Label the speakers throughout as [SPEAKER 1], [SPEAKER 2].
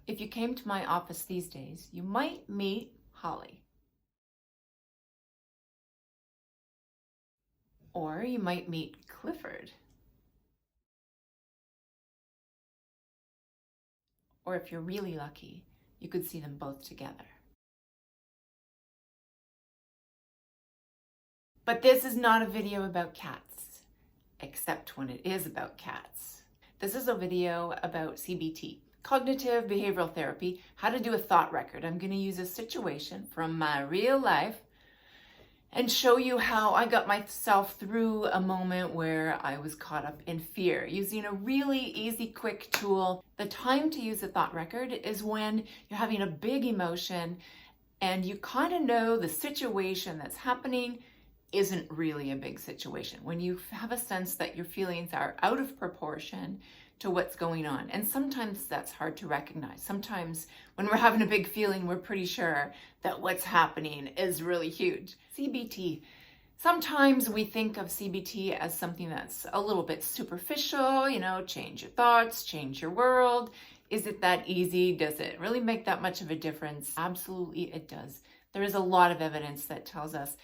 [SPEAKER 1] If you came to my office these days, you might meet Holly. Or you might meet Clifford. Or if you're really lucky, you could see them both together. But this is not a video about cats, except when it is about cats. This is a video about CBT, cognitive behavioral therapy, how to do a thought record. I'm going to use a situation from my real life and show you how I got myself through a moment where I was caught up in fear using a really easy, quick tool. The time to use a thought record is when you're having a big emotion and you kind of know the situation that's happening isn't really a big situation. When you have a sense that your feelings are out of proportion to what's going on. And sometimes that's hard to recognize. Sometimes when we're having a big feeling, we're pretty sure that what's happening is really huge. CBT. Sometimes we think of CBT as something that's a little bit superficial, change your thoughts, change your world. Is it that easy? Does it really make that much of a difference? Absolutely, it does. There is a lot of evidence that tells us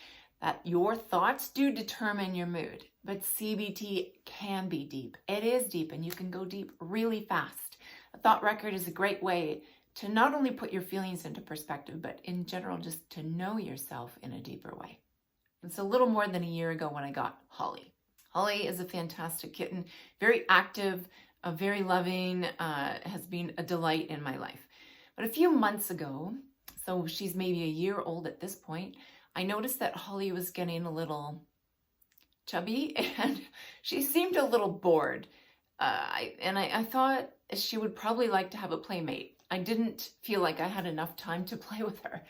[SPEAKER 1] that your thoughts do determine your mood, but CBT can be deep. It is deep, and you can go deep really fast. A thought record is a great way to not only put your feelings into perspective, but in general, just to know yourself in a deeper way. It's a little more than a year ago when I got Holly. Holly is a fantastic kitten, very active, very loving, has been a delight in my life. But a few months ago, so she's maybe a year old at this point, I noticed that Holly was getting a little chubby and she seemed a little bored. I thought she would probably like to have a playmate. I didn't feel like I had enough time to play with her.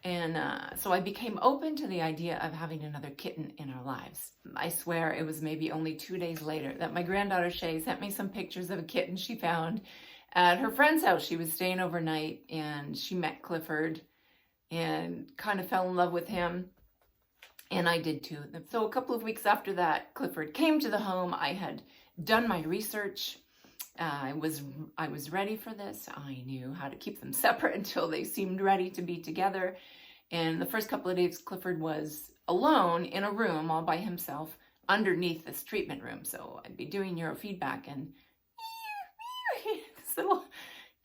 [SPEAKER 1] And so I became open to the idea of having another kitten in our lives. I swear it was maybe only 2 days later that my granddaughter Shay sent me some pictures of a kitten she found at her friend's house. She was staying overnight and she met Clifford and kind of fell in love with him. And I did too. So a couple of weeks after that, Clifford came to the home. I had done my research. I was ready for this. I knew how to keep them separate until they seemed ready to be together. And the first couple of days, Clifford was alone in a room all by himself underneath this treatment room. So I'd be doing neurofeedback and this little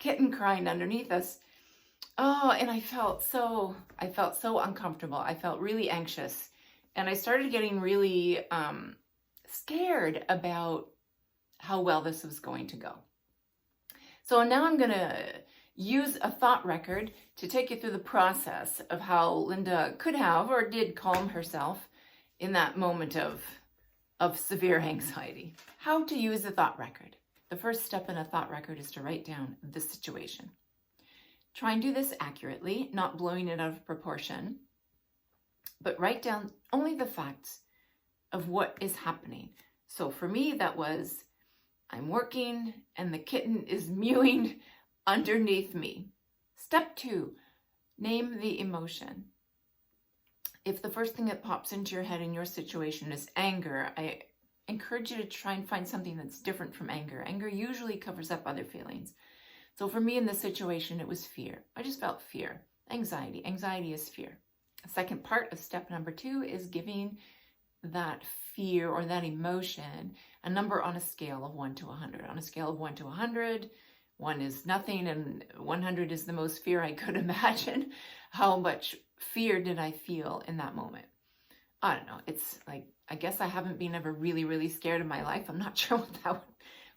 [SPEAKER 1] kitten crying underneath us. Oh, and I felt so uncomfortable. I felt really anxious. And I started getting really scared about how well this was going to go. So now I'm going to use a thought record to take you through the process of how Linda could have or did calm herself in that moment of severe anxiety. How to use a thought record. The first step in a thought record is to write down the situation. Try and do this accurately, not blowing it out of proportion, but write down only the facts of what is happening. So for me, that was, I'm working and the kitten is mewing underneath me. Step 2, name the emotion. If the first thing that pops into your head in your situation is anger, I encourage you to try and find something that's different from anger. Anger usually covers up other feelings. So for me in this situation, it was fear. I just felt fear. Anxiety. Anxiety is fear. The second part of step number 2 is giving that fear or that emotion a number on a scale of 1 to 100. On a scale of 1 to 100, 1 is nothing and 100 is the most fear I could imagine. How much fear did I feel in that moment? I don't know. It's like, I guess I haven't been ever really, really scared in my life. I'm not sure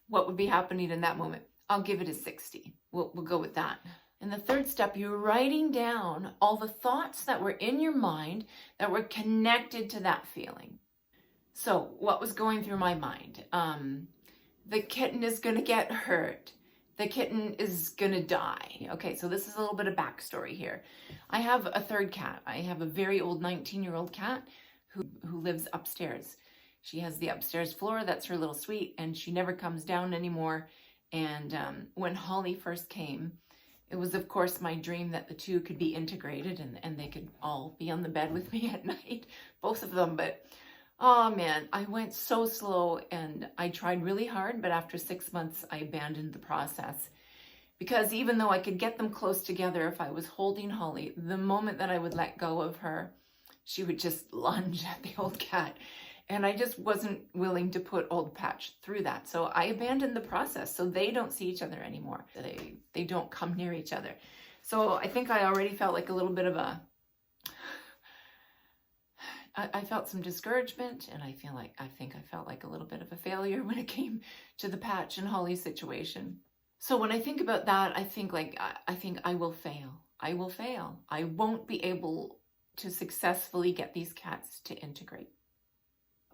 [SPEAKER 1] what would be happening in that moment. I'll give it a 60. We'll go with that. In the third step, you're writing down all the thoughts that were in your mind that were connected to that feeling. So what was going through my mind? The kitten is going to get hurt. The kitten is going to die. Okay, so this is a little bit of backstory here. I have a third cat. I have a very old 19-year-old cat who lives upstairs. She has the upstairs floor. That's her little suite, and she never comes down anymore. And when Holly first came, it was, of course, my dream that the two could be integrated and they could all be on the bed with me at night, both of them. But, oh man, I went so slow and I tried really hard, but after 6 months, I abandoned the process. Because even though I could get them close together if I was holding Holly, the moment that I would let go of her, she would just lunge at the old cat. And I just wasn't willing to put old Patch through that. So I abandoned the process so they don't see each other anymore. They don't come near each other. So I think I already felt like a little bit of I felt some discouragement, and I think I felt like a little bit of a failure when it came to the Patch and Holly situation. So when I think about that, I think I will fail. I will fail. I won't be able to successfully get these cats to integrate.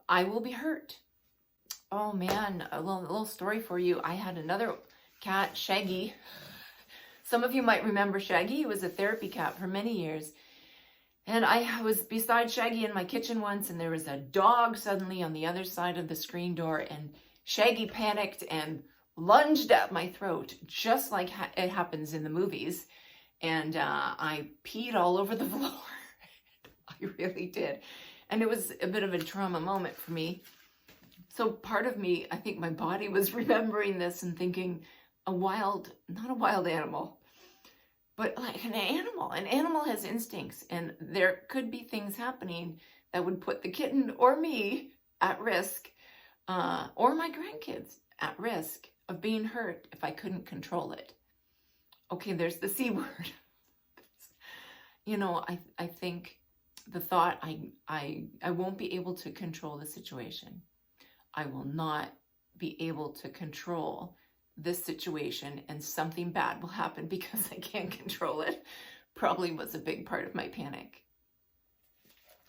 [SPEAKER 1] I will be hurt. Oh man, a little story for you. I had another cat, Shaggy. Some of you might remember Shaggy. He was a therapy cat for many years. And I was beside Shaggy in my kitchen once, and there was a dog suddenly on the other side of the screen door, and Shaggy panicked and lunged at my throat, just like it happens in the movies. And I peed all over the floor. I really did. And it was a bit of a trauma moment for me. So part of me, I think my body was remembering this and thinking, not a wild animal, but like an animal. An animal has instincts, and there could be things happening that would put the kitten or me at risk, or my grandkids at risk of being hurt if I couldn't control it. Okay, there's the C word. You know, I think the thought I won't be able to control the situation. I will not be able to control this situation, and something bad will happen because I can't control it, probably was a big part of my panic.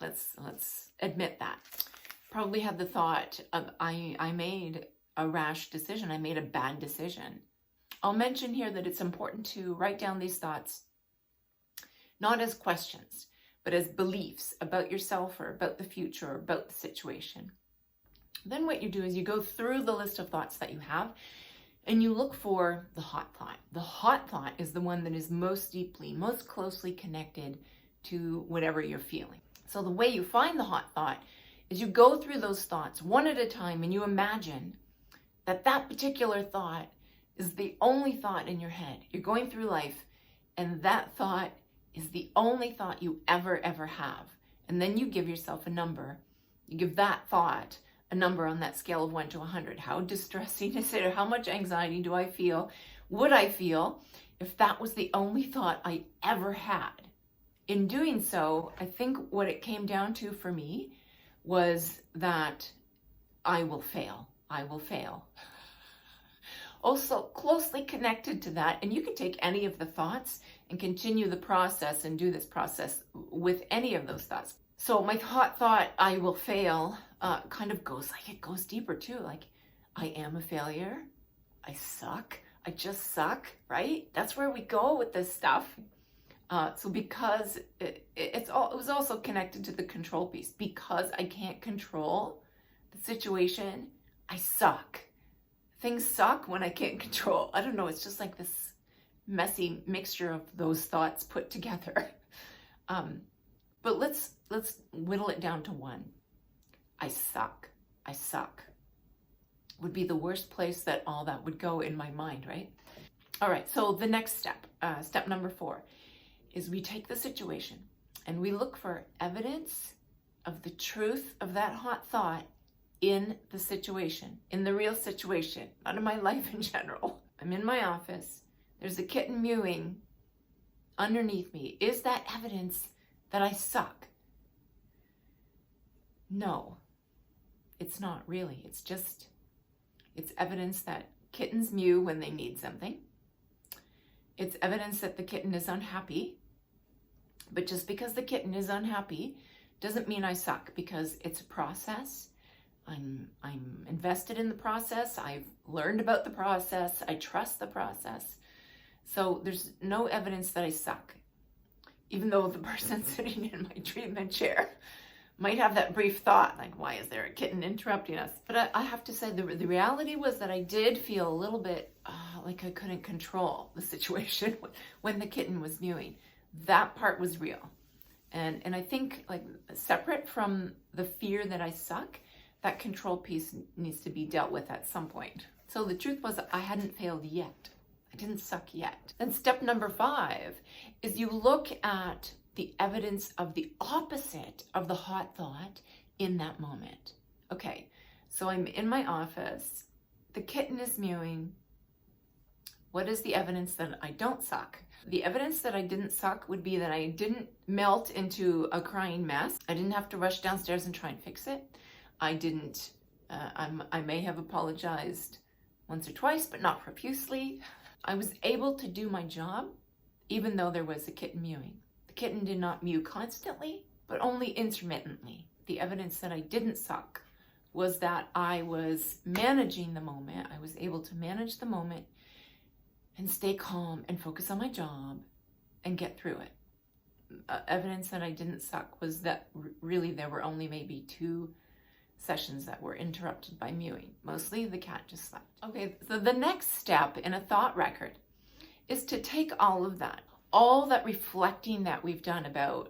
[SPEAKER 1] Let's admit that. Probably had the thought of I made a rash decision. I made a bad decision. I'll mention here that it's important to write down these thoughts, not as questions, but as beliefs about yourself or about the future or about the situation. Then what you do is you go through the list of thoughts that you have, and you look for the hot thought. The hot thought is the one that is most deeply, most closely connected to whatever you're feeling. So the way you find the hot thought is you go through those thoughts one at a time, and you imagine that that particular thought is the only thought in your head. You're going through life, and that thought is the only thought you ever have. And then you give yourself a number. You give that thought a number on that scale of 1 to 100. How distressing is it? Or how much anxiety do I feel? Would I feel if that was the only thought I ever had? In doing so, I think what it came down to for me was that I will fail. I will fail. Also closely connected to that, and you can take any of the thoughts and continue the process and do this process with any of those thoughts. So my hot thought, I will fail, kind of goes deeper too. Like, I am a failure. I suck. I just suck, right? That's where we go with this stuff. So because it was also connected to the control piece. Because I can't control the situation, I suck. Things suck when I can't control. I don't know. It's just like this messy mixture of those thoughts put together. But let's whittle it down to one. I suck. I suck. Would be the worst place that all that would go in my mind, right? All right, so the next step, step number 4, is we take the situation and we look for evidence of the truth of that hot thought in the situation, in the real situation, not in my life in general. I'm in my office. There's a kitten mewing underneath me. Is that evidence that I suck? No, it's not really. It's evidence that kittens mew when they need something. It's evidence that the kitten is unhappy. But just because the kitten is unhappy doesn't mean I suck, because it's a process. I'm invested in the process. I've learned about the process. I trust the process. So there's no evidence that I suck, even though the person sitting in my treatment chair might have that brief thought, like, why is there a kitten interrupting us? But I have to say the reality was that I did feel a little bit like I couldn't control the situation when the kitten was mewing. That part was real. And I think, like, separate from the fear that I suck, that control piece needs to be dealt with at some point. So the truth was, I hadn't failed yet. I didn't suck yet. Then step number 5 is you look at the evidence of the opposite of the hot thought in that moment. Okay, so I'm in my office, the kitten is mewing. What is the evidence that I don't suck? The evidence that I didn't suck would be that I didn't melt into a crying mess. I didn't have to rush downstairs and try and fix it. I didn't, I may have apologized once or twice, but not profusely. I was able to do my job, even though there was a kitten mewing. The kitten did not mew constantly, but only intermittently. The evidence that I didn't suck was that I was managing the moment. I was able to manage the moment and stay calm and focus on my job and get through it. Evidence that I didn't suck was that really there were only maybe 2 sessions that were interrupted by mewing. Mostly the cat just slept. Okay, so the next step in a thought record is to take all of that, all that reflecting that we've done about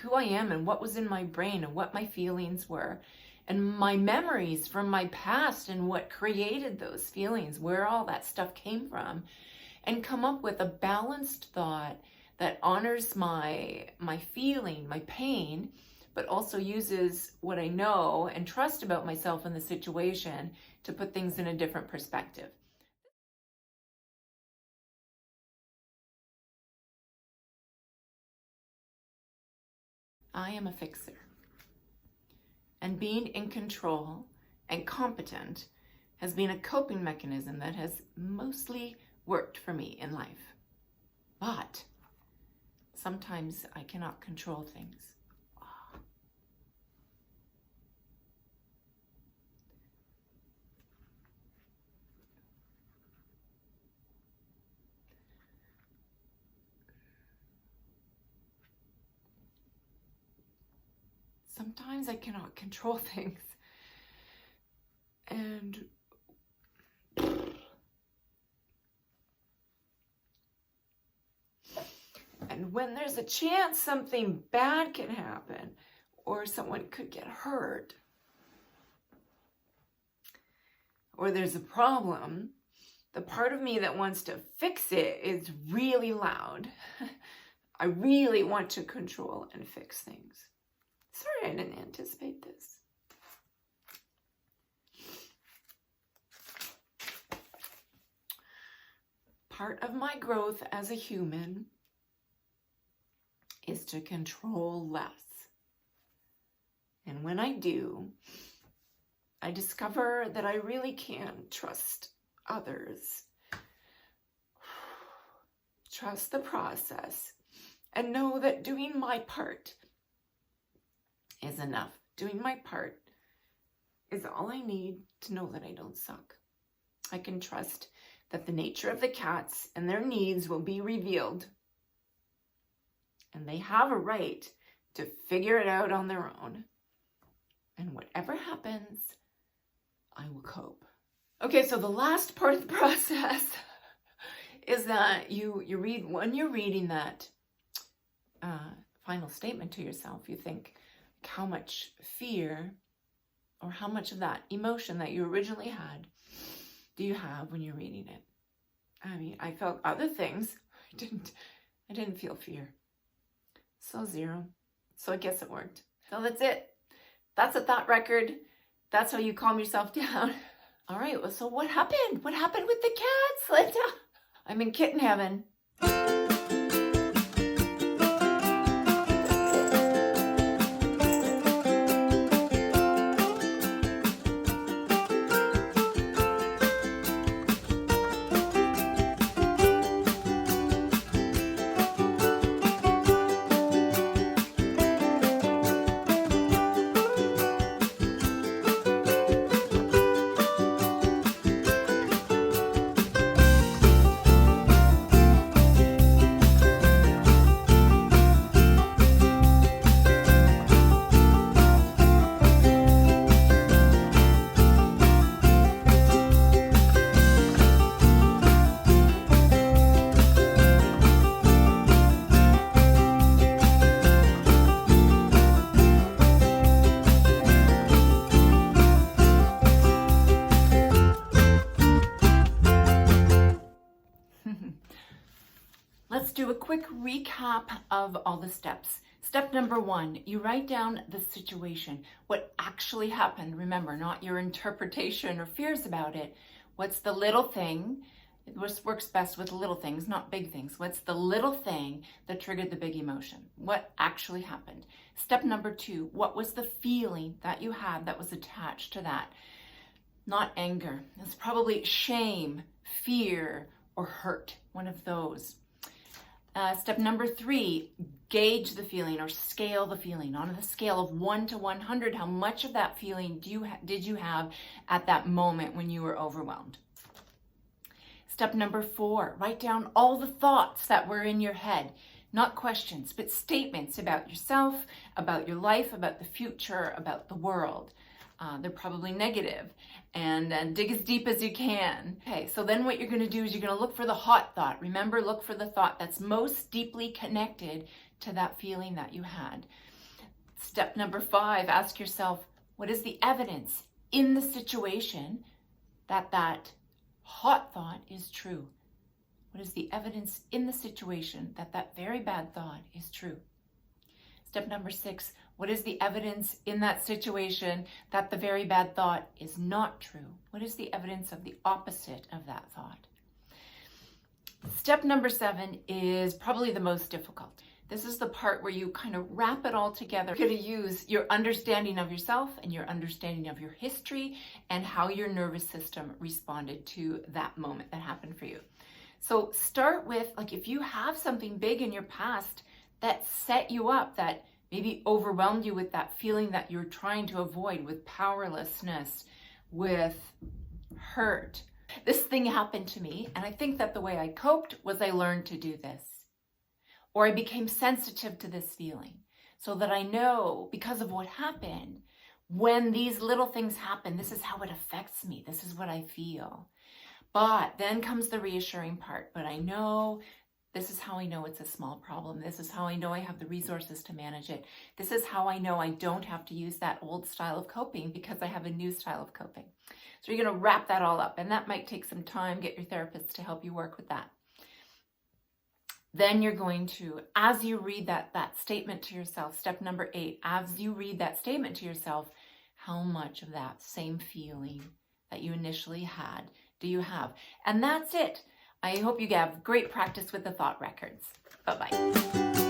[SPEAKER 1] who I am and what was in my brain and what my feelings were and my memories from my past and what created those feelings, where all that stuff came from, and come up with a balanced thought that honors my feeling, my pain, but also uses what I know and trust about myself in the situation to put things in a different perspective. I am a fixer. And being in control and competent has been a coping mechanism that has mostly worked for me in life. But sometimes I cannot control things. Sometimes I cannot control things. And when there's a chance something bad can happen or someone could get hurt or there's a problem, the part of me that wants to fix it is really loud. I really want to control and fix things. Sorry, I didn't anticipate this. Part of my growth as a human is to control less. And when I do, I discover that I really can trust others, trust the process, and know that doing my part is enough. Doing my part is all I need to know that I don't suck. I can trust that the nature of the cats and their needs will be revealed. And they have a right to figure it out on their own. And whatever happens, I will cope. Okay, so the last part of the process is that you read, when you're reading that final statement to yourself, you think, how much fear or how much of that emotion that you originally had do you have when you're reading it? I mean, I felt other things. I didn't feel fear. So 0. So I guess it worked. So that's it. That's a thought record. That's how you calm yourself down. All right, well, so what happened? What happened with the cats, Linda? I'm in kitten heaven. Let's do a quick recap of all the steps. Step number 1, you write down the situation, what actually happened. Remember, not your interpretation or fears about it. What's the little thing? It works best with little things, not big things. What's the little thing that triggered the big emotion? What actually happened? Step number 2, what was the feeling that you had that was attached to that? Not anger. It's probably shame, fear, or hurt, one of those. Step number 3, gauge the feeling or scale the feeling. On a scale of 1 to 100, how much of that feeling did you have at that moment when you were overwhelmed? Step number 4, write down all the thoughts that were in your head. Not questions, but statements about yourself, about your life, about the future, about the world. They're probably negative, and dig as deep as you can. Okay, so then what you're going to do is you're going to look for the hot thought. Remember, look for the thought that's most deeply connected to that feeling that you had. Step number 5, ask yourself, what is the evidence in the situation that that hot thought is true? What is the evidence in the situation that that very bad thought is true? Step number 6, what is the evidence in that situation that the very bad thought is not true? What is the evidence of the opposite of that thought? Step number 7 is probably the most difficult. This is the part where you kind of wrap it all together. You're going to use your understanding of yourself and your understanding of your history and how your nervous system responded to that moment that happened for you. So start with, like, if you have something big in your past that set you up, that maybe overwhelmed you with that feeling that you're trying to avoid, with powerlessness, with hurt. This thing happened to me, and I think that the way I coped was I learned to do this. Or I became sensitive to this feeling so that I know, because of what happened, when these little things happen, this is how it affects me. This is what I feel. But then comes the reassuring part. But I know, this is how I know it's a small problem. This is how I know I have the resources to manage it. This is how I know I don't have to use that old style of coping because I have a new style of coping. So you're going to wrap that all up, and that might take some time. Get your therapist to help you work with that. Then you're going to, as you read that statement to yourself, step number 8, as you read that statement to yourself, how much of that same feeling that you initially had do you have? And that's it. I hope you have great practice with the thought records. Bye-bye.